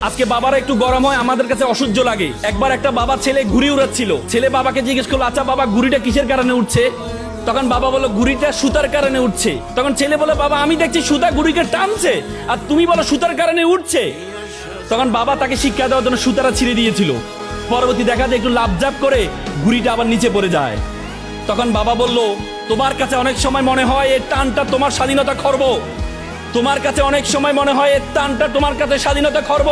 আজকে বাবারা একটু গরম হয়, আমাদের কাছে অসহ্য লাগে। একবার একটা বাবা ছেলে ঘুড়ি উড়াচ্ছিল। ছেলে বাবাকে জিজ্ঞেস করলো, আচ্ছা বাবা, ঘুড়িটা কিসের কারণে উঠছে? তখন বাবা বললো, ঘুড়িটা সুতার কারণে উঠছে। তখন ছেলে বলে, বাবা আমি দেখছি সুতা ঘুড়িকে টানছে, আর তুমি বলো সুতার কারণে উঠছে। তখন বাবা তাকে শিক্ষা দেওয়ার জন্য সুতাটা ছিঁড়ে দিয়েছিল। পরবর্তী দেখা যায় একটু লাফঝাপ করে ঘুড়িটা আবার নিচে পড়ে যায়। তখন বাবা বলল, তোমার কাছে অনেক সময় মনে হয় এই টানটা তোমার স্বাধীনতা খর্ব। তোমার কাছে অনেক সময় মনে হয় এই টানটা তোমার কাছে স্বাধীনতা খর্ব,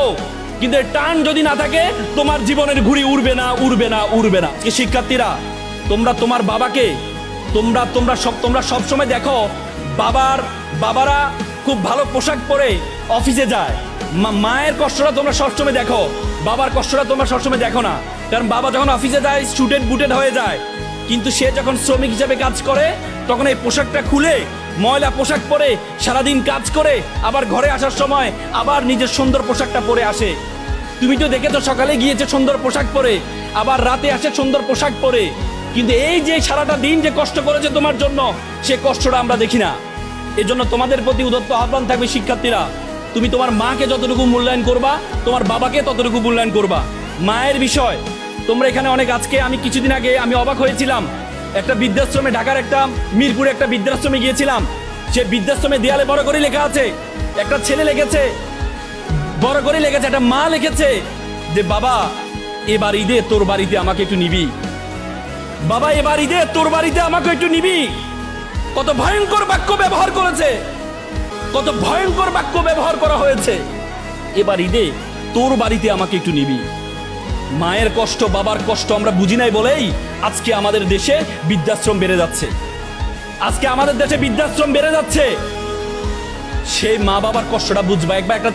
কিন্তু এই টান যদি না থাকে তোমার জীবনের ঘুড়ি উড়বে না, উড়বে না, উড়বে না। শিক্ষার্থীরা, তোমরা তোমার বাবাকে তোমরা সব সময় দেখো বাবারা খুব ভালো পোশাক পরে অফিসে যায়। মায়ের কষ্টটা তোমরা সবসময় দেখো, বাবার কষ্টটা তোমরা সবসময় দেখো না। কারণ বাবা যখন অফিসে যায় স্টুডেন্ট বুটেড হয়ে যায়, কিন্তু সে যখন শ্রমিক হিসেবে কাজ করে তখন এই পোশাকটা খুলে ময়লা পোশাক পরে সারাদিন কাজ করে আবার ঘরে আসার সময় আবার নিজের সুন্দর পোশাকটা পরে আসে। তুমি তো দেখেছো, সকালে গিয়েছে সুন্দর পোশাক পরে, আবার রাতে আসে সুন্দর পোশাক পরে, কিন্তু এই যে সারাটা দিন যে কষ্ট করেছে তোমার জন্য, সে কষ্টটা আমরা দেখি না। এজন্য তোমাদের প্রতি উদাত্ত আহ্বান থাকবে শিক্ষার্থীরা, তুমি তোমার মাকে যতটুকু মূল্যায়ন করবা, তোমার বাবাকে ততটুকু মূল্যায়ন করবা। মায়ের বিষয় তোমরা এখানে অনেক, আজকে আমি কিছুদিন আগে আমি অবাক হয়েছিলাম, একটা বৃদ্ধাশ্রমে, ঢাকার একটা মিরপুরে একটা বৃদ্ধাশ্রমে গিয়েছিলাম। সে বৃদ্ধাশ্রমে দেয়ালে বড় করে লেখা আছে, একটা ছেলে লিখেছে, বড় করে লিখেছে, একটা মা লিখেছে যে বাবা এবার ঈদে তোর বাড়িতে আমাকে একটু নিবি, বাবা এবার ঈদে তোর বাড়িতে আমাকে একটু নিবি। কত ভয়ঙ্কর বাক্য ব্যবহার করেছে, কত ভয়ঙ্কর বাক্য ব্যবহার করা হয়েছে। এবার ঈদে তোর বাড়িতে আমাকে একটু নিবি। মায়ের কষ্ট, বাবার কষ্ট আমরা বুঝি নাই বলেই আজকে আমাদের দেশে বৃদ্ধাশ্রম বেড়ে যাচ্ছে। আজকে আমাদের দেশে বৃদ্ধাশ্রম বেড়ে যাচ্ছে। সেই মা বাবার কষ্টটা বুঝবা। একবার একটা